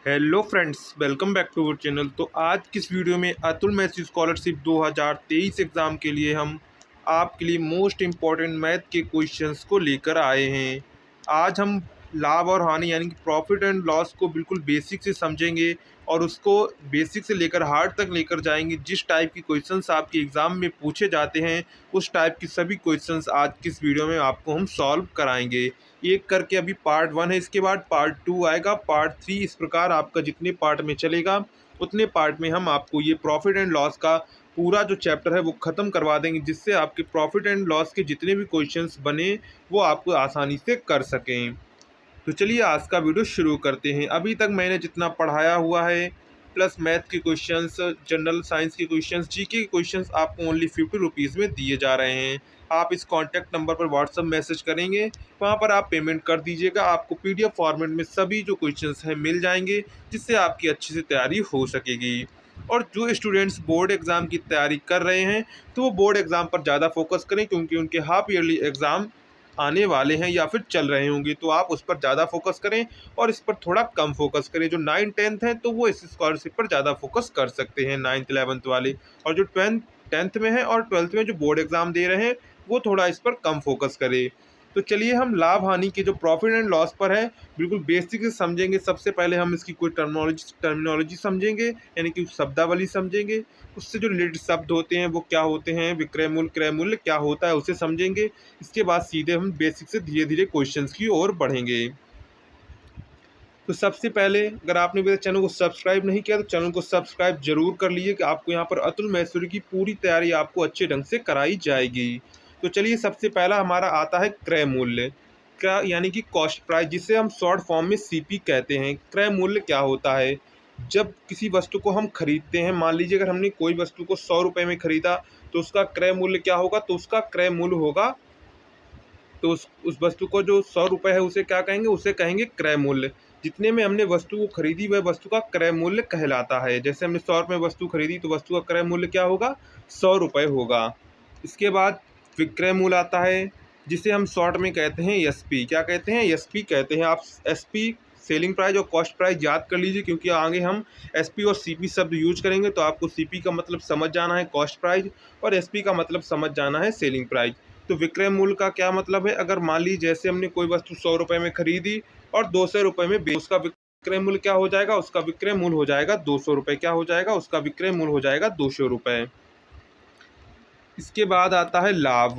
Hello friends, welcome back to our channel. तो आज किस वीडियो में अतुल मैथ्स स्कॉलरशिप 2023 एग्ज़ाम के लिए हम आपके लिए मोस्ट इम्पॉर्टेंट मैथ के क्वेश्चंस को लेकर आए हैं। आज हम लाभ और हानि यानी कि प्रॉफिट एंड लॉस को बिल्कुल बेसिक से समझेंगे और उसको बेसिक से लेकर हार्ड तक लेकर जाएंगे। जिस टाइप की क्वेश्चंस आपके एग्ज़ाम में पूछे जाते हैं उस टाइप की सभी क्वेश्चंस आज किस वीडियो में आपको हम सॉल्व कराएंगे। एक करके अभी पार्ट 1 है, इसके बाद पार्ट 2 आएगा, पार्ट 3। इस प्रकार आपका जितने पार्ट में चलेगा उतने पार्ट में हम आपको ये प्रॉफिट एंड लॉस का पूरा जो चैप्टर है वो ख़त्म करवा देंगे, जिससे आपके प्रॉफिट एंड लॉस के जितने भी क्वेश्चंस बने वो आपको आसानी से कर सकें। तो चलिए आज का वीडियो शुरू करते हैं। अभी तक मैंने जितना पढ़ाया हुआ है प्लस मैथ के क्वेश्चंस, जनरल साइंस के क्वेश्चंस, जीके के क्वेश्चंस आपको ओनली 50 रुपीज़ में दिए जा रहे हैं। आप इस कॉन्टैक्ट नंबर पर व्हाट्सअप मैसेज करेंगे, वहां पर आप पेमेंट कर दीजिएगा। आपको पीडीएफ फॉर्मेट में सभी जो क्वेश्चंस हैं मिल जाएंगे, जिससे आपकी अच्छे से तैयारी हो सकेगी। और जो स्टूडेंट्स बोर्ड एग्ज़ाम की तैयारी कर रहे हैं तो वो बोर्ड एग्ज़ाम पर ज़्यादा फोकस करें, क्योंकि उनके हाफ ईयरली एग्ज़ाम आने वाले हैं या फिर चल रहे होंगे, तो आप उस पर ज़्यादा फोकस करें और इस पर थोड़ा कम फोकस करें। जो 9th-10th हैं तो वो इस स्कॉलरशिप पर ज़्यादा फोकस कर सकते हैं, 9th-11th वाले। और जो 10th में है और 12th में जो बोर्ड एग्ज़ाम दे रहे हैं वो थोड़ा इस पर कम फोकस करें। तो चलिए हम लाभ हानि के जो प्रॉफिट एंड लॉस पर है बिल्कुल बेसिक से समझेंगे। सबसे पहले हम इसकी कोई टर्मिनोलॉजी समझेंगे, यानी कि शब्दावली समझेंगे। उससे जो रिलेटेड शब्द होते हैं वो क्या होते हैं, विक्रय मूल्य, क्रय मूल्य क्या होता है, उसे समझेंगे। इसके बाद सीधे हम बेसिक से धीरे धीरे क्वेश्चंस की ओर बढ़ेंगे। तो सबसे पहले अगर आपने मेरे चैनल को सब्सक्राइब नहीं किया तो चैनल को सब्सक्राइब जरूर कर लीजिए, कि आपको यहाँ पर अतुल मैसूरी की पूरी तैयारी आपको अच्छे ढंग से कराई जाएगी। तो चलिए सबसे पहला हमारा आता है क्रय मूल्य। क्या यानी कि कॉस्ट प्राइस, जिसे हम शॉर्ट फॉर्म में सीपी कहते हैं। क्रय मूल्य क्या होता है? जब किसी वस्तु को हम खरीदते हैं, मान लीजिए अगर हमने कोई वस्तु को 100 रुपये में खरीदा तो उसका क्रय मूल्य क्या होगा? तो उसका क्रय मूल्य होगा, तो उस वस्तु को जो 100 रुपये है उसे क्या कहेंगे? उसे कहेंगे क्रय मूल्य। जितने में हमने वस्तु को खरीदी वह वस्तु का क्रय मूल्य कहलाता है। जैसे हमने 100 रुपये में वस्तु खरीदी तो वस्तु का क्रय मूल्य क्या होगा? 100 रुपये होगा। इसके बाद विक्रय मूल्य आता है, जिसे हम शॉर्ट में कहते हैं एसपी। क्या कहते हैं? एसपी कहते हैं। आप एसपी सेलिंग प्राइस और कॉस्ट प्राइस याद कर लीजिए, क्योंकि आगे हम एसपी और सीपी शब्द यूज करेंगे। तो आपको सीपी का मतलब समझ जाना है कॉस्ट प्राइस, और एसपी का मतलब समझ जाना है सेलिंग प्राइस। तो विक्रय मूल्य का क्या मतलब है? अगर मान लीजिए जैसे हमने कोई वस्तु 100 रुपये में खरीदी और 200 रुपये में उसका विक्रय मूल्य क्या हो जाएगा? उसका विक्रय मूल्य हो जाएगा 200 रुपये। क्या हो जाएगा? उसका विक्रय मूल्य हो जाएगा 200 रुपये। इसके बाद आता है लाभ।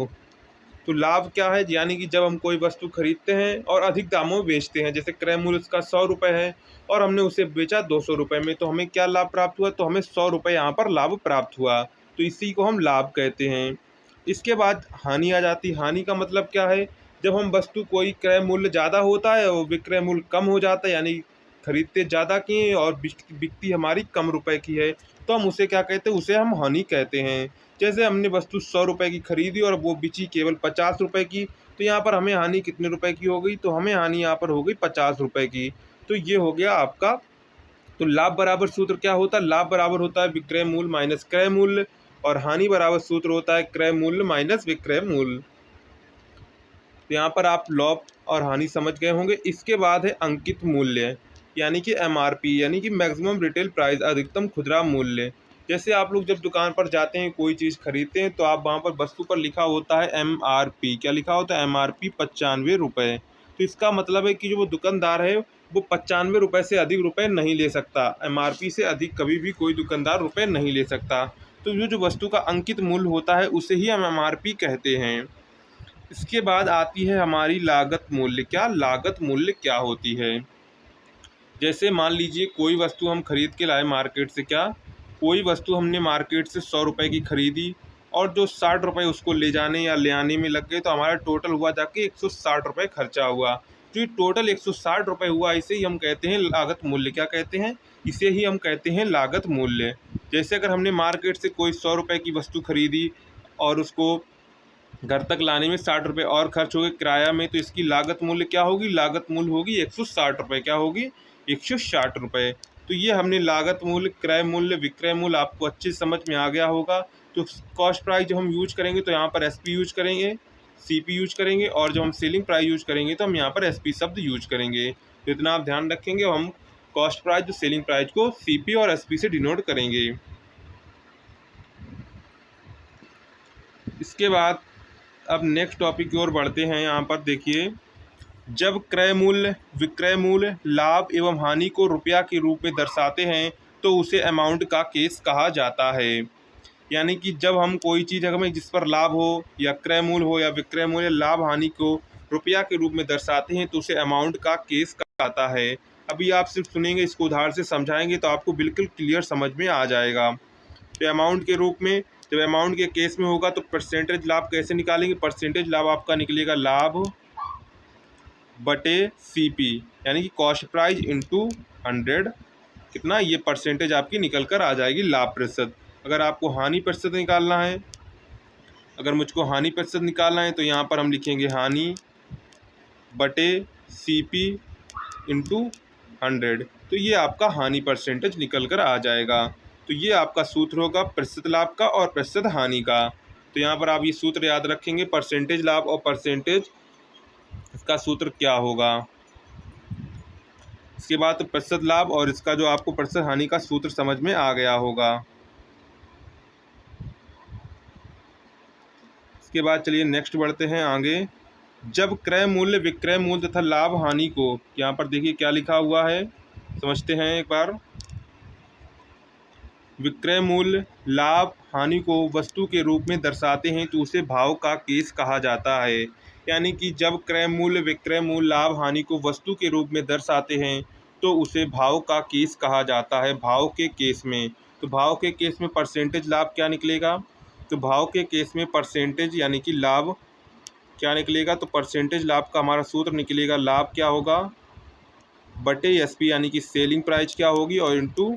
तो लाभ क्या है? यानी कि जब हम कोई वस्तु खरीदते हैं और अधिक दामों में बेचते हैं, जैसे क्रय मूल्य उसका 100 रुपये है और हमने उसे बेचा 200 रुपये में, तो हमें क्या लाभ प्राप्त हुआ? तो हमें 100 रुपये यहाँ पर लाभ प्राप्त हुआ। तो इसी को हम लाभ कहते हैं। इसके बाद हानि आ जाती है। हानि का मतलब क्या है? जब हम वस्तु कोई क्रय मूल्य ज़्यादा होता है और विक्रय मूल्य कम हो जाता है, यानी खरीदते ज़्यादा की हैं और बिकती हमारी कम रुपए की है, तो हम उसे क्या कहते हैं? उसे हम हानि कहते हैं। जैसे हमने वस्तु 100 रुपये की खरीदी और वो बिची केवल 50 रुपये की, तो यहाँ पर हमें हानि कितने रुपए की हो गई? तो हमें हानि यहाँ पर हो गई 50 रुपये की। तो ये हो गया आपका। तो लाभ बराबर सूत्र क्या होता है? लाभ बराबर होता है विक्रय मूल्य माइनस क्रय मूल्य, और हानि बराबर सूत्र होता है क्रय मूल्य माइनस विक्रय मूल्य। तो यहाँ पर आप लाभ और हानि समझ गए होंगे। इसके बाद है अंकित मूल्य, यानी कि एमआरपी, यानी कि मैक्सिमम रिटेल प्राइस, अधिकतम खुदरा मूल्य। जैसे आप लोग जब दुकान पर जाते हैं, कोई चीज़ खरीदते हैं, तो आप वहाँ पर वस्तु पर लिखा होता है एमआरपी। क्या लिखा होता है? एमआरपी 95 रुपये। तो इसका मतलब है कि जो वो दुकानदार है वो 95 रुपये से अधिक रुपये नहीं ले सकता। एमआरपी से अधिक कभी भी कोई दुकानदार रुपये नहीं ले सकता। तो जो वस्तु का अंकित मूल्य होता है उसे ही हम एमआरपी कहते हैं। इसके बाद आती है हमारी लागत मूल्य। क्या लागत मूल्य क्या होती है? जैसे मान लीजिए कोई वस्तु हम खरीद के लाए मार्केट से। क्या? कोई वस्तु हमने मार्केट से 100 रुपये की खरीदी और जो 60 रुपये उसको ले जाने या ले आने में लग गए, तो हमारा टोटल हुआ जाके 160 रुपये खर्चा हुआ। तो ये टोटल 160 रुपये हुआ, इसे ही हम कहते हैं लागत मूल्य। क्या कहते हैं? इसे ही हम कहते हैं लागत मूल्य। जैसे अगर हमने मार्केट से कोई 100 रुपये की वस्तु खरीदी और उसको घर तक लाने में 60 रुपये और खर्च हो गए किराया में, तो इसकी लागत मूल्य क्या होगी? लागत मूल्य होगी 160 रुपये। क्या होगी? 160 रुपये। तो ये हमने लागत मूल्य, क्रय मूल्य, विक्रय मूल्य आपको अच्छे समझ में आ गया होगा। तो कॉस्ट प्राइस जब हम यूज करेंगे तो यहाँ पर एसपी यूज करेंगे, सीपी यूज करेंगे, और जब हम सेलिंग प्राइस यूज करेंगे तो हम यहाँ पर एसपी शब्द यूज करेंगे। तो इतना आप ध्यान रखेंगे और हम कॉस्ट प्राइस जो सेलिंग प्राइस को सीपी और एसपी से डिनोट करेंगे। इसके बाद अब नेक्स्ट टॉपिक की ओर बढ़ते हैं। यहाँ पर देखिए, जब क्रय मूल्य विक्रय मूल्य लाभ एवं हानि को रुपया के रूप में दर्शाते हैं तो उसे अमाउंट का केस कहा जाता है। यानी कि जब हम कोई चीज़ हमें जिस पर लाभ हो या क्रय मूल्य हो या विक्रय मूल्य लाभ हानि को रुपया के रूप में दर्शाते हैं तो उसे अमाउंट का केस कहा जाता है। अभी आप सिर्फ सुनेंगे, इसको उदाहरण से समझाएंगे तो आपको बिल्कुल क्लियर समझ में आ जाएगा। तो अमाउंट के रूप में, जब अमाउंट के केस में होगा तो परसेंटेज लाभ कैसे निकालेंगे? परसेंटेज लाभ आपका निकलेगा लाभ बटे सीपी, यानी कि कॉस्ट प्राइस इंटू 100। कितना? ये परसेंटेज आपकी निकल कर आ जाएगी लाभ प्रतिशत। अगर आपको हानि प्रतिशत निकालना है, अगर मुझको हानि प्रतिशत निकालना है तो यहाँ पर हम लिखेंगे हानि बटे सीपी इंटू 100। तो ये आपका हानि परसेंटेज निकल कर आ जाएगा। तो ये आपका सूत्र होगा प्रतिशत लाभ का और प्रतिशत हानि का। तो यहाँ पर आप ये सूत्र याद रखेंगे, परसेंटेज लाभ और परसेंटेज, इसका सूत्र क्या होगा। इसके बाद प्रतिशत लाभ और इसका जो आपको प्रतिशत हानि का सूत्र समझ में आ गया होगा। इसके बाद चलिए नेक्स्ट बढ़ते हैं आगे। जब क्रय मूल्य विक्रय मूल्य तथा लाभ हानि को, यहाँ पर देखिए क्या लिखा हुआ है, समझते हैं एक बार। विक्रय मूल्य लाभ हानि को वस्तु के रूप में दर्शाते हैं तो उसे भाव का केस कहा जाता है। यानी कि जब क्रय मूल्य विक्रय मूल्य लाभ हानि को वस्तु के रूप में दर्शाते हैं तो उसे भाव का केस कहा जाता है। भाव के केस में, तो भाव के केस में परसेंटेज लाभ क्या निकलेगा? तो भाव के केस में परसेंटेज यानी कि लाभ क्या निकलेगा? तो परसेंटेज लाभ का हमारा सूत्र निकलेगा, लाभ क्या होगा बटे एसपी, यानी कि सेलिंग प्राइस क्या होगी और इंटू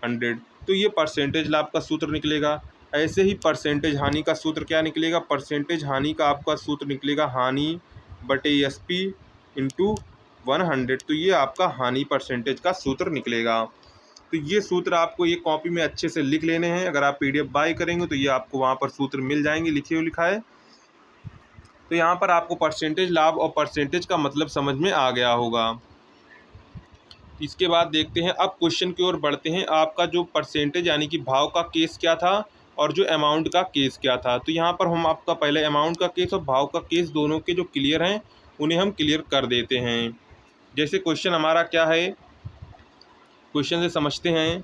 100। तो ये परसेंटेज लाभ का सूत्र निकलेगा। ऐसे ही परसेंटेज हानि का सूत्र क्या निकलेगा? परसेंटेज हानि का आपका सूत्र निकलेगा हानि बटे एसपी इंटू 100। तो ये आपका हानि परसेंटेज का सूत्र निकलेगा। तो ये सूत्र आपको ये कॉपी में अच्छे से लिख लेने हैं। अगर आप पीडीएफ बाय करेंगे तो ये आपको वहाँ पर सूत्र मिल जाएंगे, लिखे हुए लिखा है। तो यहाँ पर आपको परसेंटेज लाभ और परसेंटेज का मतलब समझ में आ गया होगा। इसके बाद देखते हैं, अब क्वेश्चन की ओर बढ़ते हैं। आपका जो परसेंटेज यानी कि भाव का केस क्या था और जो अमाउंट का केस क्या था। तो यहाँ पर हम आपका पहले अमाउंट का केस और भाव का केस दोनों के जो क्लियर हैं उन्हें हम क्लियर कर देते हैं। जैसे क्वेश्चन हमारा क्या है, क्वेश्चन से समझते हैं।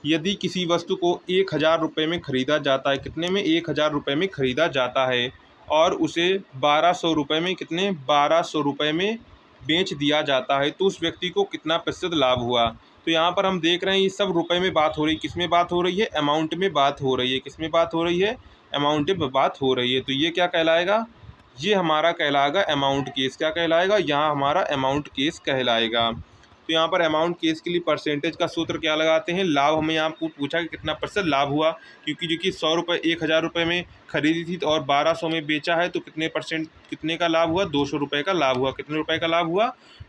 यदि किसी वस्तु को 1000 रुपये में ख़रीदा जाता है, कितने में? 1000 रुपये में ख़रीदा जाता है और उसे 1200 रुपये में, कितने? 1200 रुपये में बेच दिया जाता है तो उस व्यक्ति को कितना प्रतिशत लाभ हुआ? तो यहाँ पर हम देख रहे हैं ये सब रुपए में बात हो रही है। किस में बात हो रही है? अमाउंट में बात हो रही है। किस में बात हो रही है? अमाउंट में बात हो रही है। तो ये क्या कहलाएगा? ये हमारा कहलाएगा अमाउंट केस। क्या कहलाएगा? यहाँ हमारा अमाउंट केस कहलाएगा। तो यहाँ पर अमाउंट केस के लिए परसेंटेज का सूत्र क्या लगाते हैं? लाभ हमें यहाँ पूछा कि कितना प्रतिशत लाभ हुआ, क्योंकि जो कि 100 रुपये 1000 रुपये में खरीदी थी तो और 1200 में बेचा है तो कितने परसेंट, कितने का लाभ हुआ? 200 रुपये का लाभ हुआ। कितने रुपये का लाभ हुआ?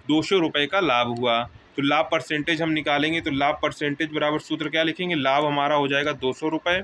200 रुपये का लाभ हुआ। तो लाभ परसेंटेज हम निकालेंगे तो लाभ परसेंटेज बराबर सूत्र क्या लिखेंगे? लाभ हमारा हो जाएगा 200 रुपये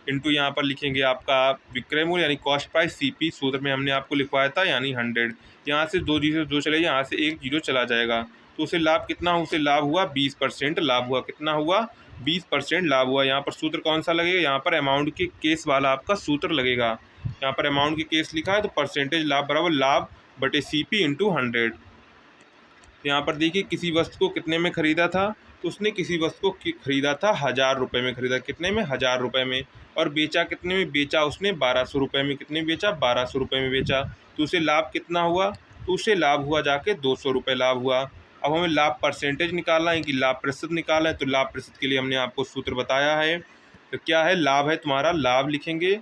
इंटू यहाँ पर लिखेंगे आपका विक्रय मूल्य यानी कॉस्ट प्राइस सीपी, सूत्र में हमने आपको लिखवाया था यानी 100। यहाँ से 2 जीरो 2 चले, यहाँ से 1 जीरो चला जाएगा तो उसे लाभ कितना हो? उसे लाभ हुआ 20% लाभ हुआ। कितना हुआ? 20% लाभ हुआ। यहाँ पर सूत्र कौन सा लगेगा? यहाँ पर अमाउंट के केस वाला आपका सूत्र लगेगा। यहाँ पर अमाउंट के केस लिखा है तो परसेंटेज लाभ बराबर लाभ बटे सीपी इंटू 100। तो यहाँ पर देखिए किसी वस्तु को कितने में ख़रीदा था, तो उसने किसी वस्तु को ख़रीदा था 1000 रुपये में ख़रीदा। कितने में? 1000 रुपये में। और बेचा कितने में? बेचा उसने 1200 रुपये में। कितने बेचा? 1200 रुपये में बेचा। तो उसे लाभ कितना हुआ? तो उसे लाभ हुआ जाके 200 रुपये लाभ हुआ। अब हमें लाभ परसेंटेज निकालना है कि लाभ प्रतिशत निकालना है। तो लाभ प्रतिशत के लिए हमने आपको सूत्र बताया है। तो क्या है? लाभ है तुम्हारा, लाभ लिखेंगे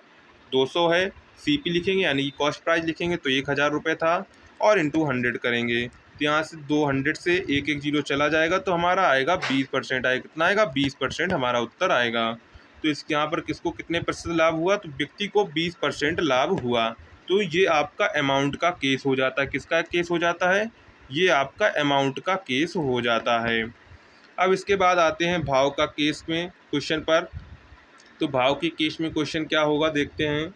200 है, सीपी लिखेंगे यानी कि कॉस्ट प्राइस लिखेंगे तो 1000 रुपये था और इंटू 100 करेंगे। तो यहाँ से 200 से 1 जीरो चला जाएगा तो हमारा आएगा 20% आएगा। कितना आएगा? 20% हमारा उत्तर आएगा। तो इसके यहाँ पर किसको कितने प्रतिशत लाभ हुआ? तो व्यक्ति को 20% लाभ हुआ। तो ये आपका अमाउंट का केस हो जाता है। किसका केस हो जाता है? ये आपका अमाउंट का केस हो जाता है। अब इसके बाद आते हैं भाव का केस में क्वेश्चन पर। तो भाव के केस में क्वेश्चन क्या होगा देखते हैं।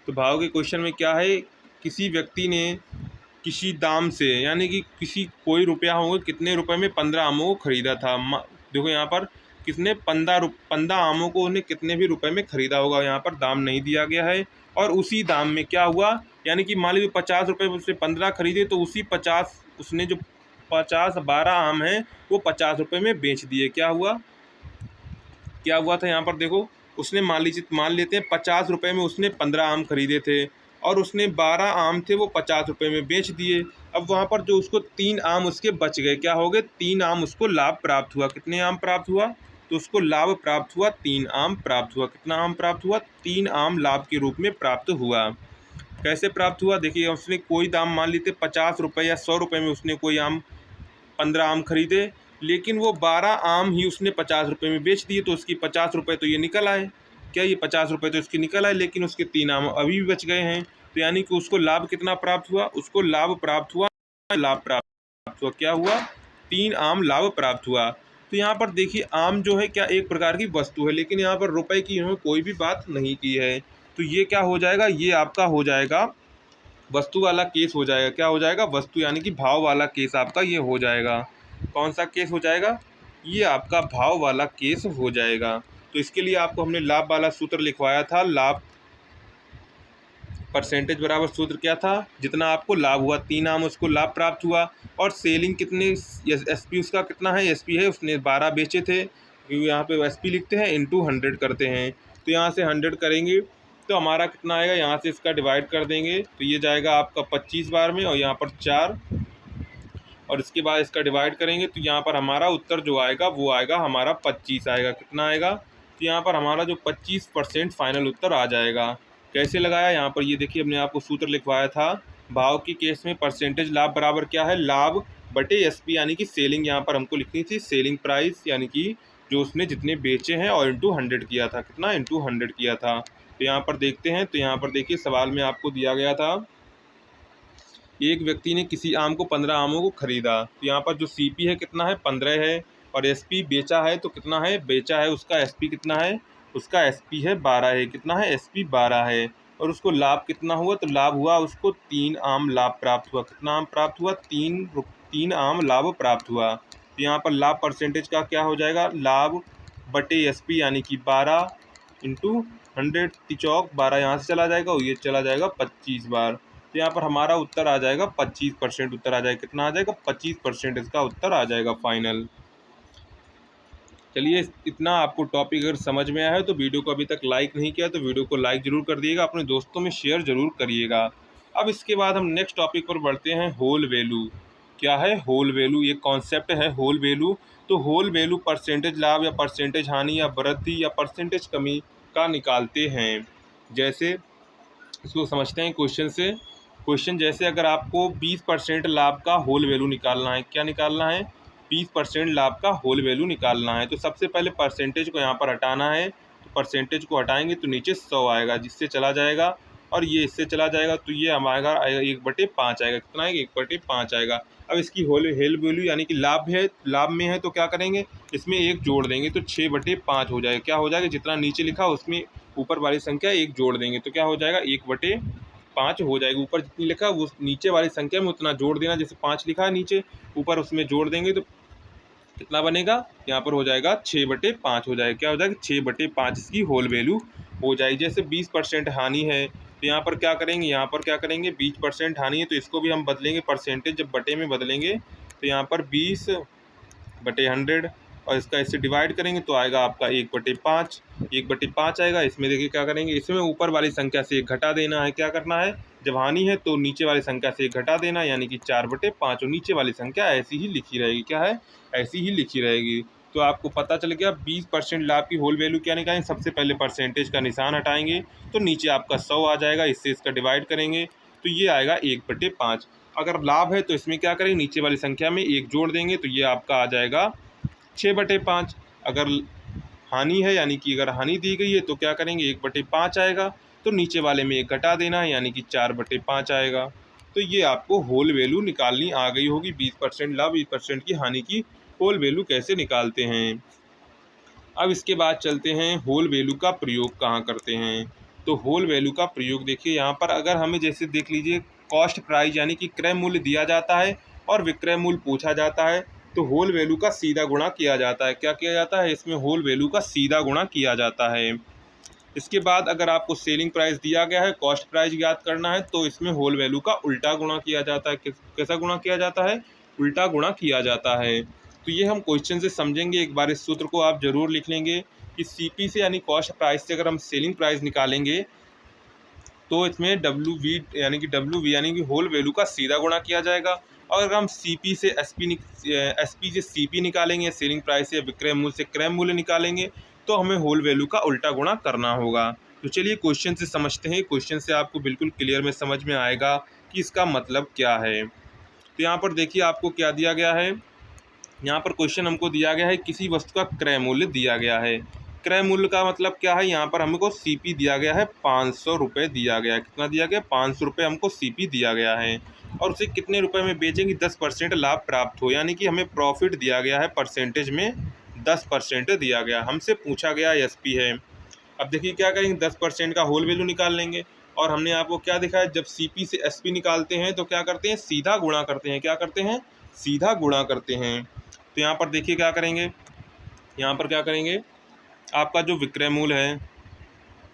तो भाव के क्वेश्चन में क्या है, किसी व्यक्ति ने किसी दाम से, यानी कि किसी कोई रुपया होगा, कितने रुपए में 15 आमों को खरीदा था। देखो यहाँ पर किसने 15 आमों को उन्हें कितने भी रुपए में खरीदा होगा, यहाँ पर दाम नहीं दिया गया है। और उसी दाम में क्या हुआ, यानी कि मान लीजिए 50 रुपये में उसने 15 खरीदे, तो उसी 50 उसने जो 12 आम हैं वो 50 रुपये में बेच दिए। क्या हुआ था यहाँ पर देखो, उसने मान लेते हैं 50 रुपये में उसने 15 आम खरीदे थे और उसने 12 आम थे वो 50 रुपये में बेच दिए। अब वहाँ पर जो उसको 3 आम उसके बच गए, क्या हो गए, 3 आम उसको लाभ प्राप्त हुआ। कितने आम प्राप्त हुआ, तो उसको लाभ प्राप्त हुआ, 3 आम प्राप्त हुआ। कितना आम प्राप्त हुआ, 3 आम लाभ के रूप में प्राप्त हुआ। कैसे प्राप्त हुआ, देखिए उसने कोई दाम मान लेते 50 रुपये या 100 रुपये में उसने कोई आम 15 आम खरीदे, लेकिन वो 12 आम ही उसने 50 रुपये में बेच दिए, तो उसकी 50 रुपये तो ये निकल आए। क्या ये 50 रुपये तो इसके निकल आए, लेकिन उसके 3 आम अभी भी बच गए हैं। तो यानी कि उसको लाभ कितना प्राप्त हुआ, उसको लाभ प्राप्त हुआ, क्या हुआ, 3 आम लाभ प्राप्त हुआ। तो यहाँ पर देखिए आम जो है क्या एक प्रकार की वस्तु है, लेकिन यहाँ पर रुपए की इन्होंने कोई भी बात नहीं की है। तो ये क्या हो जाएगा, ये आपका हो जाएगा वस्तु वाला केस हो जाएगा। क्या हो जाएगा, वस्तु यानी कि भाव वाला केस आपका ये हो जाएगा। कौन सा केस हो जाएगा, ये आपका भाव वाला केस हो जाएगा। तो इसके लिए आपको हमने लाभ वाला सूत्र लिखवाया था। लाभ परसेंटेज बराबर सूत्र क्या था, जितना आपको लाभ हुआ 3 आम उसको लाभ प्राप्त हुआ। और सेलिंग कितने, एसपी उसका कितना है, एसपी है उसने 12 बेचे थे, क्योंकि यहाँ पे एसपी लिखते हैं, इंटू 100 करते हैं। तो यहाँ से 100 करेंगे तो हमारा कितना आएगा, यहाँ से इसका डिवाइड कर देंगे तो ये जाएगा आपका 25 बार में, और यहाँ पर 4, और इसके बाद इसका डिवाइड करेंगे तो यहाँ पर हमारा उत्तर जो आएगा वो आएगा हमारा 25 आएगा। कितना आएगा, तो यहाँ पर हमारा जो 25% फाइनल उत्तर आ जाएगा। कैसे लगाया, यहाँ पर ये देखिए हमने आपको सूत्र लिखवाया था। भाव के केस में परसेंटेज लाभ बराबर क्या है, लाभ बटे एसपी, यानी कि सेलिंग यहाँ पर हमको लिखनी थी, सेलिंग प्राइस यानी कि जो उसने जितने बेचे हैं, और इंटू 100 किया था। कितना, इंटू 100 किया था। तो यहाँ पर देखते हैं, तो यहाँ पर देखिए सवाल में आपको दिया गया था, एक व्यक्ति ने किसी आम को 15 आमों को खरीदा। तो यहाँ पर जो सीपी है कितना है, 15 है, और एसपी बेचा है तो कितना है, बेचा है उसका एसपी कितना है, उसका एसपी है 12 है। कितना है, एसपी 12 है। और उसको लाभ कितना हुआ, तो लाभ हुआ उसको 3 आम लाभ प्राप्त हुआ। कितना आम प्राप्त हुआ, 3 आम लाभ प्राप्त हुआ। तो यहाँ पर लाभ परसेंटेज का क्या हो जाएगा, लाभ बटे एसपी यानी कि 12 इंटू 100, चौक 12 यहाँ से चला जाएगा और ये चला जाएगा 25 बार। तो यहाँ पर हमारा उत्तर आ जाएगा 25% उत्तर आ जाएगा। कितना आ जाएगा, 25% इसका उत्तर आ जाएगा फाइनल। चलिए, इतना आपको टॉपिक अगर समझ में आया है तो वीडियो को अभी तक लाइक नहीं किया तो वीडियो को लाइक ज़रूर कर दिएगा, अपने दोस्तों में शेयर ज़रूर करिएगा। अब इसके बाद हम नेक्स्ट टॉपिक पर बढ़ते हैं, होल वैल्यू। क्या है होल वैल्यू, ये कॉन्सेप्ट है होल वैल्यू। तो होल वैल्यू परसेंटेज लाभ या परसेंटेज हानि या वृद्धि या परसेंटेज कमी का निकालते हैं। जैसे इसको समझते हैं क्वेश्चन से। क्वेश्चन जैसे अगर आपको 20% लाभ का होल वैल्यू निकालना है, क्या निकालना है, 20% लाभ का होल वैल्यू निकालना है। तो सबसे पहले परसेंटेज को यहाँ पर हटाना है। तो परसेंटेज को हटाएंगे तो नीचे 100 आएगा, जिससे चला जाएगा, और ये इससे चला जाएगा तो ये हमारा आएगा 1/5 आएगा। कितना आएगा, 1/5 आएगा। अब इसकी होल वैल्यू यानी कि लाभ है, लाभ में है तो क्या करेंगे, इसमें 1 जोड़ देंगे तो 6/5 हो जाएगा। क्या हो जाएगा, जितना नीचे लिखा उसमें ऊपर वाली संख्या 1 जोड़ देंगे तो क्या हो जाएगा, 1/5 हो जाएगा। ऊपर जितनी लिखा वो नीचे वाली संख्या में उतना जोड़ देना, जैसे 5 लिखा है नीचे, ऊपर उसमें जोड़ देंगे तो कितना बनेगा, यहाँ पर हो जाएगा 6/5 हो जाएगा। क्या हो जाएगा, 6/5 इसकी होल वैल्यू हो जाएगी। जैसे 20% हानि है तो यहाँ पर क्या करेंगे, 20% हानि है तो इसको भी हम बदलेंगे परसेंटेज, जब बटे में बदलेंगे तो यहाँ पर 20/100, और इसका इससे डिवाइड करेंगे तो आएगा आपका 1/5 आएगा। इसमें देखिए क्या करेंगे, इसमें ऊपर वाली संख्या से 1 घटा देना है। क्या करना है, जब हानि है तो नीचे वाली संख्या से 1 घटा देना, यानी कि 4/5, और नीचे वाली संख्या ऐसी ही लिखी रहेगी। क्या है, ऐसी ही लिखी रहेगी। तो आपको पता चल गया 20% लाभ की होल वैल्यू क्या निकालेंगे, सबसे पहले परसेंटेज का निशान हटाएंगे तो नीचे आपका 100 आ जाएगा, इससे इसका डिवाइड करेंगे तो ये आएगा 1/5। अगर लाभ है तो इसमें क्या करेंगे, नीचे वाली संख्या में 1 जोड़ देंगे तो ये आपका आ जाएगा 6/5। अगर हानि है, यानी कि अगर हानि दी गई है तो क्या करेंगे, 1/5 आएगा, तो नीचे वाले में 1 घटा देना है, यानी कि 4/5 आएगा। तो ये आपको होल वैल्यू निकालनी आ गई होगी। 20% लाभ, 20% की हानि की होल वैल्यू कैसे निकालते हैं। अब इसके बाद चलते हैं होल वैल्यू का प्रयोग कहाँ करते हैं। तो होल वैल्यू का प्रयोग देखिए, यहाँ पर अगर हमें जैसे देख लीजिए कॉस्ट प्राइस यानी कि क्रय मूल्य दिया जाता है और विक्रय मूल्य पूछा जाता है तो होल वैल्यू का सीधा गुणा किया जाता है। क्या किया जाता है इसमें? होल वैल्यू का सीधा गुणा किया जाता है। इसके बाद अगर आपको सेलिंग प्राइस दिया गया है, कॉस्ट प्राइस ज्ञात करना है, तो इसमें होल वैल्यू का उल्टा गुणा किया जाता है। कैसा गुणा किया जाता है? उल्टा गुणा किया जाता है। तो ये हम क्वेश्चन से समझेंगे। एक बार इस सूत्र को आप जरूर लिख लेंगे कि सीपी से यानी कॉस्ट प्राइस से अगर हम सेलिंग प्राइस निकालेंगे तो इसमें डब्ल्यू वी यानी कि होल वैल्यू का सीधा गुणा किया जाएगा। और अगर हम सीपी से एसपी से सीपी निकालेंगे, सेलिंग प्राइस से विक्रय मूल्य से क्रय मूल्य निकालेंगे, तो हमें होल वैल्यू का उल्टा गुणा करना होगा। तो चलिए क्वेश्चन से समझते हैं। क्वेश्चन से आपको बिल्कुल क्लियर में समझ में आएगा कि इसका मतलब क्या है। तो यहाँ पर देखिए आपको क्या दिया गया है। यहाँ पर क्वेश्चन हमको दिया गया है, किसी वस्तु का क्रय मूल्य दिया गया है। क्रय मूल्य का मतलब क्या है? यहाँ पर हमको सीपी दिया गया है, 500 रुपये दिया गया है। कितना दिया गया? 500 रुपये हमको सीपी दिया गया है। और उसे कितने रुपए में बेचेंगे? 10% लाभ प्राप्त हो, यानी कि हमें प्रॉफिट दिया गया है, परसेंटेज में 10% दिया गया। हमसे पूछा गया एसपी है। अब देखिए क्या करेंगे, 10% का होल वैल्यू निकाल लेंगे। और हमने आपको क्या दिखाया, जब सीपी से एसपी निकालते हैं तो क्या करते हैं? सीधा गुणा करते हैं। क्या करते हैं? सीधा गुणा करते हैं। तो यहाँ पर देखिए क्या करेंगे, यहाँ पर क्या करेंगे, आपका जो विक्रय मूल्य है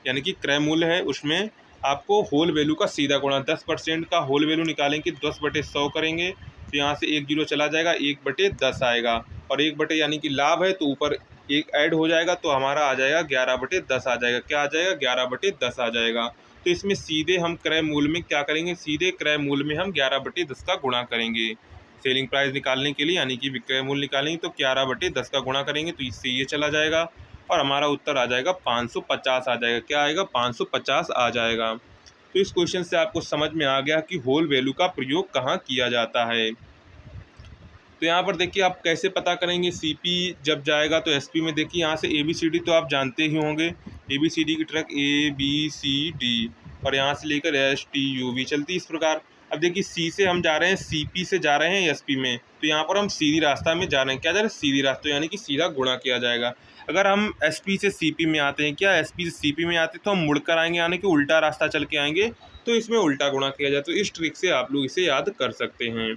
यानी कि क्रय मूल्य है उसमें आपको होल वैल्यू का सीधा गुणा, 10% का होल वैल्यू निकालेंगे, 10/100 करेंगे तो यहाँ से 1 जीरो चला जाएगा, 1/10 आएगा। और 1 यानी कि लाभ है तो ऊपर 1 ऐड हो जाएगा तो हमारा आ जाएगा 11/10 आ जाएगा। क्या आ जाएगा? 11/10 आ जाएगा। तो इसमें सीधे हम क्रय मूल्य में क्या करेंगे? सीधे क्रय मूल्य में हम 11/10 का गुणा करेंगे। सेलिंग प्राइस निकालने के लिए यानी कि विक्रय मूल्य निकालेंगे तो 11/10 का गुणा करेंगे तो इससे ये चला जाएगा और हमारा उत्तर आ जाएगा 550 आ जाएगा। क्या आएगा? 550 आ जाएगा। तो इस क्वेश्चन से आपको समझ में आ गया कि होल वैल्यू का प्रयोग कहाँ किया जाता है। तो यहाँ पर देखिए आप कैसे पता करेंगे सीपी जब जाएगा तो एसपी में। देखिए यहाँ से ABCD तो आप जानते ही होंगे, ABCD की ट्रक ABCD और यहाँ से लेकर STUV चलती इस प्रकार। अब देखिए सी से हम जा रहे हैं, सीपी से जा रहे हैं एसपी में, तो यहाँ पर हम सीधी रास्ता में जा रहे हैं। क्या जा रहे हैं? सीधी रास्ता, यानी कि सीधा गुणा किया जाएगा। अगर हम एसपी से सीपी में आते हैं, क्या एसपी से सीपी में आते हैं तो हम मुड़कर आएंगे, यानी कि उल्टा रास्ता चल के आएंगे, तो इसमें उल्टा गुणा किया जाए। तो इस ट्रिक से आप लोग इसे याद कर सकते हैं।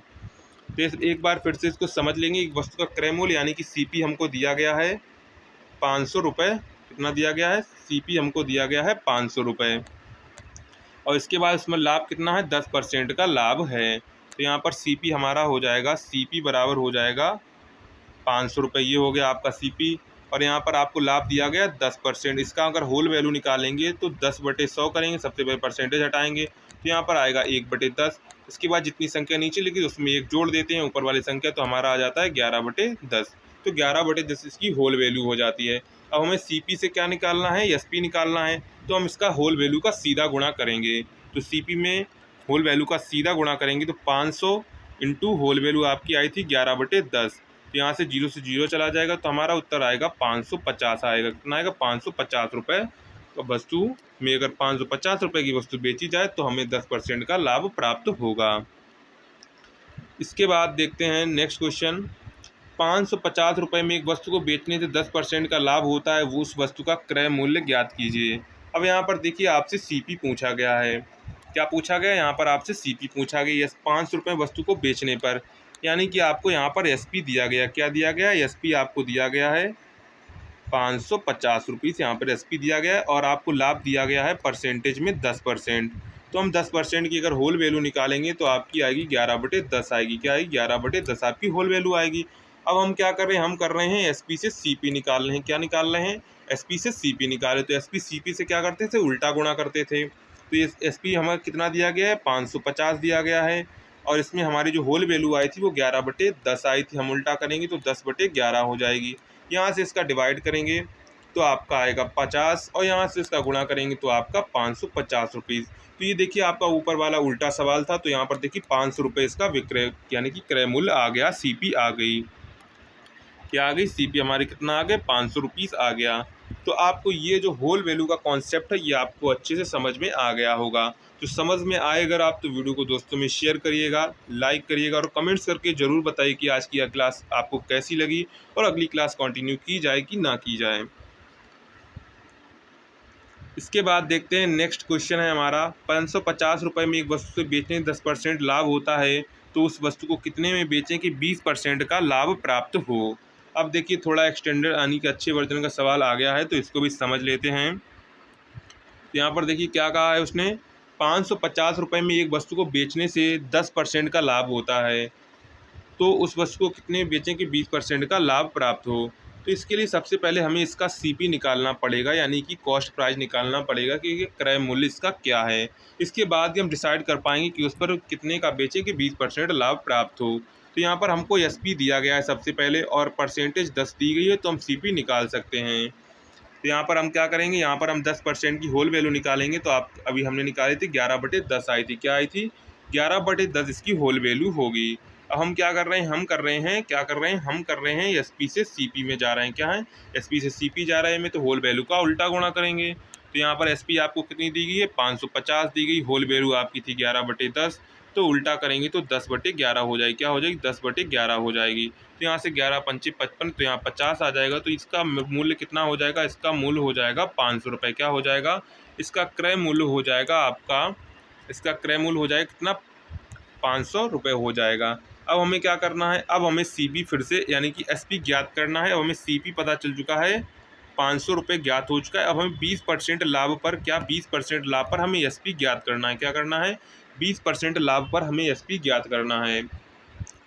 तो एक बार फिर से इसको समझ लेंगे। एक वस्तु का क्रय मूल्य यानी कि सीपी हमको दिया गया है 500 रुपये। कितना दिया गया है? सीपी हमको दिया गया है 500 रुपये। और इसके बाद इसमें लाभ कितना है? 10% का लाभ है। तो यहाँ पर सीपी हमारा हो जाएगा, सीपी बराबर हो जाएगा 500 रुपये। ये हो गया आपका सीपी। और यहाँ पर आपको लाभ दिया गया 10%। इसका अगर होल वैल्यू निकालेंगे तो 10/100 करेंगे, सबसे पहले परसेंटेज हटाएंगे तो यहाँ पर आएगा 1/10। इसके बाद जितनी संख्या नीचे लिखी उसमें 1 जोड़ देते हैं ऊपर वाली संख्या, तो हमारा आ जाता है 11/10। तो 11/10 इसकी होल वैल्यू हो जाती है। अब हमें सीपी से क्या निकालना है? एसपी निकालना है। तो हम इसका होल वैल्यू का सीधा गुणा करेंगे। तो सीपी में होल वैल्यू का सीधा गुणा करेंगे तो 500 इंटू होल वैल्यू आपकी आई थी 11/10। तो यहाँ से 0 से 0 चला जाएगा तो हमारा उत्तर आएगा 550 आएगा। कितना आएगा? 550 रुपये। तो वस्तु में अगर 550 रुपये की वस्तु बेची जाए तो हमें 10% का लाभ प्राप्त होगा। इसके बाद देखते हैं नेक्स्ट क्वेश्चन। 550 रुपये में एक वस्तु को बेचने से 10% का लाभ होता है, वो उस वस्तु का क्रय मूल्य ज्ञात कीजिए। अब यहाँ पर देखिए आपसे सीपी पूछा गया है। क्या पूछा गया? यहाँ पर आपसे सीपी पूछा गया। 500 रुपये वस्तु को बेचने पर, यानी कि आपको यहाँ पर एसपी दिया गया। क्या दिया गया? एसपी आपको दिया गया है 550 रुपीज़, यहाँ पर एसपी दिया गया है। और आपको लाभ दिया गया है परसेंटेज में 10%। तो हम 10% की अगर होल वैल्यू निकालेंगे तो आपकी आएगी 11/10 आएगी। क्या आएगी? 11/10 आपकी होल वैल्यू आएगी। अब हम क्या कर रहे हैं? हम कर रहे हैं एसपी से सीपी निकाल रहे हैं। क्या निकाल रहे हैं? एसपी से सीपी निकाले। तो एसपी सीपी से क्या करते थे? उल्टा गुणा करते थे। तो ये एसपी हमें कितना दिया गया है? 550 दिया गया है। और इसमें हमारी जो होल वैल्यू आई थी वो 11/10 आई थी। हम उल्टा करेंगे तो 10/11 हो जाएगी। यहाँ से इसका डिवाइड करेंगे तो आपका आएगा 50 और यहाँ से इसका गुणा करेंगे तो आपका 550 रुपीज़। तो ये देखिए आपका ऊपर वाला उल्टा सवाल था, तो यहाँ पर देखिए 500 रुपये इसका विक्रय यानी कि क्रय मूल्य आ गया, सीपी आ गई। क्या आ गई? सीपी हमारी कितना आ गया? 500 रुपीज़ आ गया। तो आपको ये जो होल वैल्यू का कॉन्सेप्ट है ये आपको अच्छे से समझ में आ गया होगा। तो समझ में आए अगर आप तो वीडियो को दोस्तों में शेयर करिएगा, लाइक करिएगा और कमेंट्स करके ज़रूर बताइए कि आज की यह क्लास आपको कैसी लगी और अगली क्लास कंटिन्यू की जाए कि ना की जाए। इसके बाद देखते हैं नेक्स्ट क्वेश्चन है हमारा, 550 रुपये में एक वस्तु से बेचने 10% लाभ होता है तो उस वस्तु को कितने में बेचें कि 20% का लाभ प्राप्त हो। अब देखिए थोड़ा एक्सटेंडेड यानी कि अच्छे वर्जन का सवाल आ गया है, तो इसको भी समझ लेते हैं। तो यहाँ पर देखिए क्या कहा है उसने, 550 रुपये में एक वस्तु को बेचने से 10% का लाभ होता है तो उस वस्तु को कितने में बेचें कि 20% का लाभ प्राप्त हो। तो इसके लिए सबसे पहले हमें इसका सीपी निकालना पड़ेगा, यानी कि कॉस्ट प्राइस निकालना पड़ेगा कि ये क्रय मूल्य इसका क्या है। इसके बाद ही हम डिसाइड कर पाएंगे कि उस पर कितने का बेचें कि 20% लाभ प्राप्त हो। तो यहाँ पर हमको एसपी दिया गया है सबसे पहले और परसेंटेज 10 दी गई है, तो हम सीपी निकाल सकते हैं। तो यहाँ पर हम क्या करेंगे, यहाँ पर हम 10% की होल वैल्यू निकालेंगे। तो आप अभी हमने निकाली थी 11/10 आई थी, क्या आई थी 11/10 इसकी होल वैल्यू होगी। अब हम क्या कर रहे हैं, हम कर रहे हैं एसपी से सीपी में जा रहे हैं। क्या है, एसपी से सीपी जा रहे हैं में, तो होल वैल्यू का उल्टा गुणा करेंगे। तो यहाँ पर एसपी आपको कितनी दी गई है, 550 दी गई, होल वैल्यू आपकी थी 11/10, तो उल्टा करेंगे तो 10/11 हो जाएगी। क्या हो जाएगी, 10/11 हो जाएगी। तो यहाँ से 11 पंचे 55, तो यहाँ 50 आ जाएगा। तो इसका मूल्य कितना हो जाएगा, इसका मूल्य हो जाएगा 500 रुपये। क्या हो जाएगा, इसका क्रय मूल्य हो जाएगा आपका, इसका क्रय मूल्य हो जाएगा कितना, 500 रुपये हो जाएगा। अब हमें क्या करना है, अब हमें सीपी फिर से यानी कि एसपी ज्ञात करना है। अब हमें सीपी पता चल चुका है, 500 रुपये ज्ञात हो चुका है। अब हमें 20% लाभ पर, क्या 20% लाभ पर हमें एसपी ज्ञात करना है। क्या करना है, 20% लाभ पर हमें एसपी ज्ञात करना है।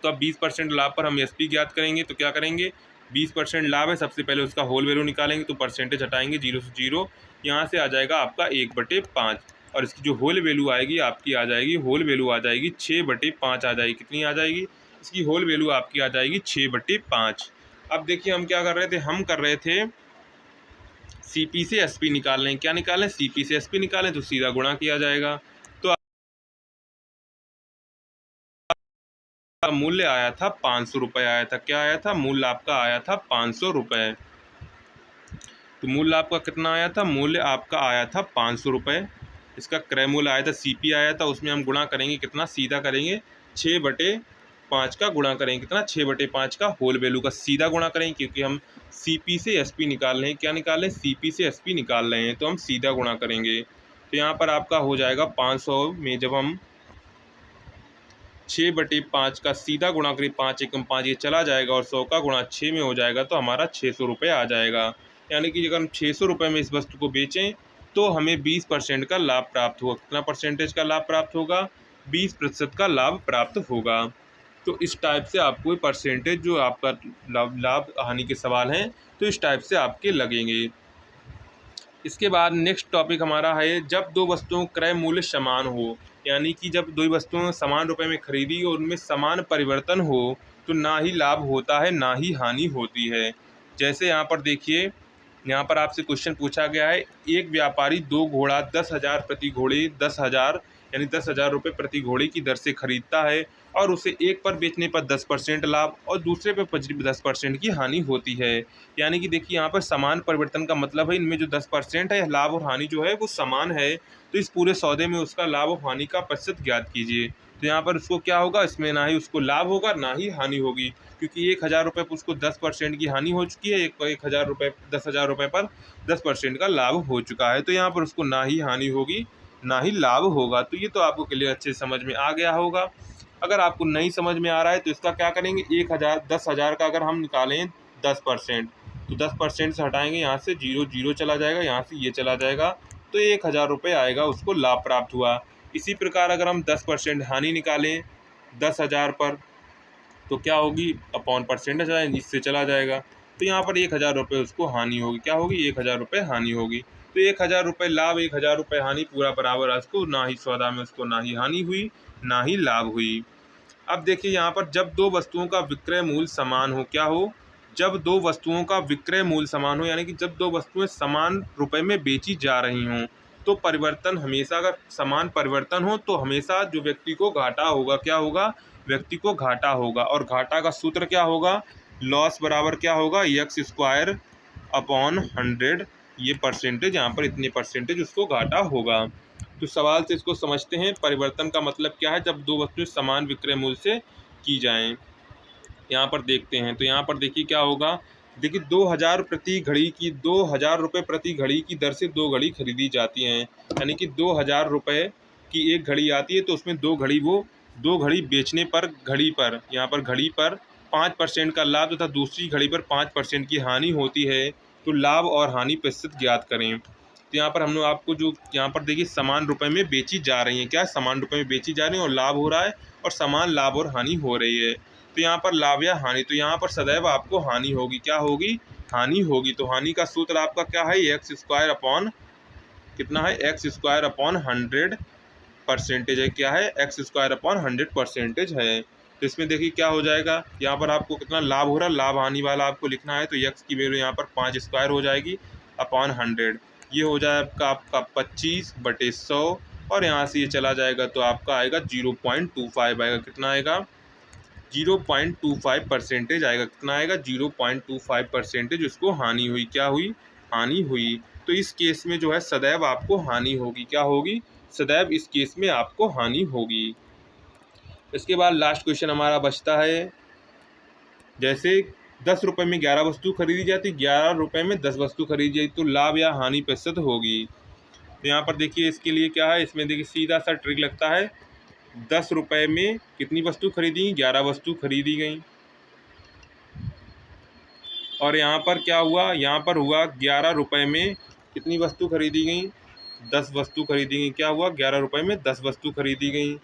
तो अब 20% लाभ पर हम एसपी ज्ञात करेंगे तो क्या करेंगे, 20% लाभ है, सबसे पहले उसका होल वैल्यू निकालेंगे तो परसेंटेज हटाएंगे 0 से 0, यहाँ से आ जाएगा आपका 1/5 और इसकी जो होल वैल्यू आएगी आपकी आ जाएगी, होल वैल्यू आ जाएगी 6/5 आ जाएगी। कितनी आ जाएगी, इसकी होल वैल्यू आपकी आ जाएगी 6/5। अब देखिए हम क्या कर रहे थे, हम कर रहे थे सीपी से एसपी निकाल लें। क्या निकालें, सीपी से एसपी निकालें तो सीधा गुणा किया जाएगा। का मूल्य आया था 500 रुपये आया था। क्या आया था, मूल्य आपका आया था 500 रुपये। तो मूल्य आपका कितना आया था, मूल्य आपका आया था 500 रुपये। इसका क्रय मूल्य आया था, सीपी आया था, उसमें हम गुणा करेंगे कितना, सीधा करेंगे 6/5 का गुणा करेंगे कितना, 6/5 का होल वैल्यू का सीधा गुणा करेंगे, क्योंकि हम सीपी से एसपी निकाल रहे हैं। क्या निकाल रहे हैं, सीपी से एसपी निकाल रहे हैं, तो हम सीधा गुणा करेंगे। तो यहाँ पर आपका हो जाएगा 500 में जब हम 6/5 का सीधा गुणा करें, 5 एकम 5 ये चला जाएगा और 100 का गुणा 6 में हो जाएगा, तो हमारा 600 रुपये आ जाएगा। यानी कि अगर हम 600 रुपये में इस वस्तु को बेचें तो हमें 20% का लाभ प्राप्त होगा। कितना परसेंटेज का लाभ प्राप्त होगा, 20% का लाभ प्राप्त होगा। तो इस टाइप से आपको परसेंटेज जो आपका लाभ हानि के सवाल हैं तो इस टाइप से आपके लगेंगे। इसके बाद नेक्स्ट टॉपिक हमारा है, जब दो वस्तुओं का क्रय मूल्य समान हो, यानी कि जब दो वस्तुएं समान रुपए में खरीदी और उनमें समान परिवर्तन हो तो ना ही लाभ होता है ना ही हानि होती है। जैसे यहाँ पर देखिए, यहाँ पर आपसे क्वेश्चन पूछा गया है, एक व्यापारी 2 घोड़ा 10,000 प्रति घोड़े 10,000 यानी 10,000 रुपये प्रति घोड़े की दर से खरीदता है और उसे एक पर बेचने पर 10% लाभ और दूसरे पर 10% की हानि होती है। यानी कि देखिए यहाँ पर समान परिवर्तन का मतलब है इनमें जो 10% है लाभ और हानि जो है वो समान है, तो इस पूरे सौदे में उसका लाभ और हानि का प्रतिशत ज्ञात कीजिए। तो यहाँ पर उसको क्या होगा, इसमें ना ही उसको लाभ होगा ना ही हानि होगी, क्योंकि 1,000 रुपये पर उसको 10% की हानि हो चुकी है, 10,000 रुपये पर 10% का लाभ हो चुका है, तो यहाँ पर उसको ना ही हानि होगी ना ही लाभ होगा। तो ये तो आपको क्लियर अच्छे समझ में आ गया होगा। अगर आपको नहीं समझ में आ रहा है तो इसका क्या करेंगे, 10,000 का अगर हम निकालें 10%, तो 10% से हटाएंगे, यहाँ से 0 0 चला जाएगा, यहाँ से ये चला जाएगा, तो 1,000 रुपये आएगा, उसको लाभ प्राप्त हुआ। इसी प्रकार अगर हम 10% हानि निकालें 10,000 पर तो क्या होगी, अपॉन परसेंटेज आए इससे चला जाएगा, तो यहाँ पर 1,000 रुपये उसको हानि होगी। क्या होगी, 1,000 रुपये हानि होगी। तो 1,000 रुपये लाभ 1,000 रुपये हानि पूरा बराबर है उसको, ना ही सौदा में उसको ना ही हानि हुई ना ही लाभ हुई। अब देखिए यहाँ पर, जब दो वस्तुओं का विक्रय मूल्य समान हो, क्या हो, जब दो वस्तुओं का विक्रय मूल्य समान हो, यानी कि जब दो वस्तुएं समान रुपए में बेची जा रही हों तो परिवर्तन हमेशा, अगर समान परिवर्तन हो तो हमेशा जो व्यक्ति को घाटा होगा, क्या होगा, व्यक्ति को घाटा होगा। और घाटा का सूत्र क्या होगा, लॉस बराबर क्या होगा, x² अपॉन 100, ये परसेंटेज, यहाँ पर इतने परसेंटेज उसको घाटा होगा। तो सवाल से इसको समझते हैं, परिवर्तन का मतलब क्या है, जब दो वस्तुएं समान विक्रय मूल्य से की जाएं। यहाँ पर देखते हैं, तो यहाँ पर देखिए क्या होगा, देखिए 2000 प्रति घड़ी की 2000 रुपये प्रति घड़ी की दर से 2 घड़ी खरीदी जाती हैं, यानी कि 2000 रुपये की एक घड़ी आती है, तो उसमें 2 घड़ी वो 2 घड़ी बेचने पर घड़ी पर यहाँ पर घड़ी पर 5% का लाभ तथा दूसरी घड़ी पर 5% की हानि होती है। तो लाभ और हानि प्रतिशत ज्ञात करें। तो यहाँ पर हम लोग आपको जो यहाँ पर देखिए समान रुपए में बेची जा रही हैं, क्या समान रुपए में बेची जा रही हैं और लाभ हो रहा है और समान लाभ और हानि हो रही है। तो यहाँ पर लाभ या हानि, तो यहाँ पर सदैव आपको हानि होगी, क्या होगी, हानि होगी। तो हानि का सूत्र आपका क्या है, एक्स स्क्वायर अपॉन कितना है, एक्स स्क्वायर अपॉन 100% है, क्या है, एक्स स्क्वायर अपॉन 100% है। तो इसमें देखिए क्या हो जाएगा, यहाँ पर आपको कितना लाभ हो रहा है, लाभ हानि वाला आपको लिखना है, तो एक्स की वैल्यू यहाँ पर 5 स्क्वायर हो जाएगी अपॉन 100, ये हो जाएगा आपका 25/100 और यहाँ से ये चला जाएगा तो आपका आएगा 0.25 आएगा, कितना आएगा, 0.25% आएगा, कितना आएगा, 0.25% उसको हानि हुई, क्या हुई, हानि हुई। तो इस केस में जो है सदैव आपको हानि होगी, क्या होगी, सदैव इस केस में आपको हानि होगी। इसके बाद लास्ट क्वेश्चन हमारा बचता है, जैसे 10 रुपये में 11 वस्तु खरीदी जाती, 11 रुपये में 10 वस्तु खरीदी जाती, तो लाभ या हानि प्रतिशत होगी। तो यहाँ पर देखिए इसके लिए क्या है, इसमें देखिए सीधा सा ट्रिक लगता है, 10 रुपये में कितनी वस्तु खरीदी, 11 वस्तु खरीदी गई, और यहाँ पर क्या हुआ, यहाँ पर हुआ 11 रुपये में कितनी वस्तु खरीदी गई, 10 वस्तु खरीदी गई, क्या हुआ, 11 रुपये में 10 वस्तु खरीदी गई।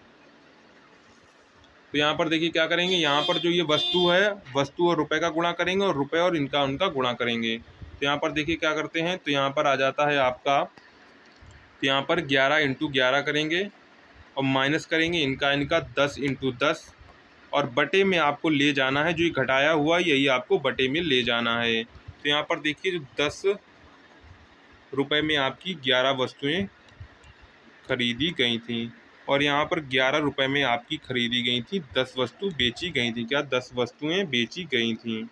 तो यहाँ पर देखिए क्या करेंगे, यहाँ पर जो ये वस्तु है, वस्तु और रुपए का गुणा करेंगे और रुपए और इनका उनका गुणा करेंगे। तो यहाँ पर देखिए क्या करते हैं, तो यहाँ पर आ जाता है आपका, तो यहाँ पर 11 × 11 करेंगे और माइनस करेंगे इनका इनका 10 × 10 और बटे में आपको ले जाना है, जो ये घटाया हुआ यही आपको बटे में ले जाना है। तो यहाँ पर देखिए जो 10 रुपये में आपकी 11 वस्तुएं खरीदी गई थी और यहाँ पर 11 रुपये में आपकी खरीदी गई थी 10 वस्तु बेची गई थी, क्या 10 वस्तुएं बेची गई थी।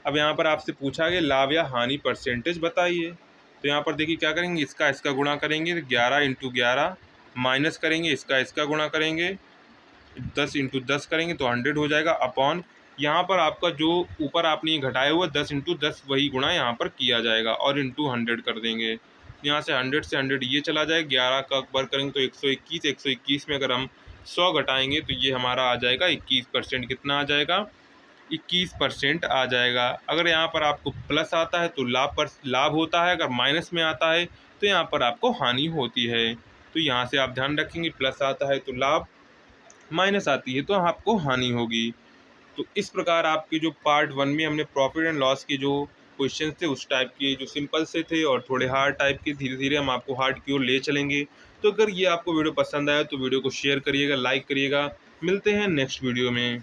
अब यहाँ पर आपसे पूछा गया लाभ या हानि परसेंटेज बताइए। तो यहाँ पर देखिए क्या करेंगे, इसका इसका गुणा करेंगे, 11 × 11 माइनस करेंगे इसका इसका गुणा करेंगे, 10 × 10 करेंगे तो 100 हो जाएगा अपॉन, यहाँ पर आपका जो ऊपर आपने ये घटाया हुआ 10 × 10 वही गुणा यहाँ पर किया जाएगा और इंटू 100 कर देंगे। यहाँ से 100 से 100 ये चला जाए, 11 का वर्ग करेंगे तो 121, 121 में अगर हम 100 घटाएंगे तो ये हमारा आ जाएगा 21%, कितना आ जाएगा, 21% आ जाएगा। अगर यहाँ पर आपको प्लस आता है तो लाभ होता है, अगर माइनस में आता है तो यहाँ पर आपको हानि होती है। तो यहाँ से आप ध्यान रखेंगे, प्लस आता है तो लाभ, माइनस आती है तो आपको हानि होगी। तो इस प्रकार आपके जो पार्ट 1 में हमने प्रॉफिट एंड लॉस के जो क्वेश्चन थे उस टाइप के जो सिंपल से थे और थोड़े हार्ड टाइप के, धीरे धीरे हम आपको हार्ड की ओर ले चलेंगे। तो अगर ये आपको वीडियो पसंद आया तो वीडियो को शेयर करिएगा, लाइक करिएगा। मिलते हैं नेक्स्ट वीडियो में।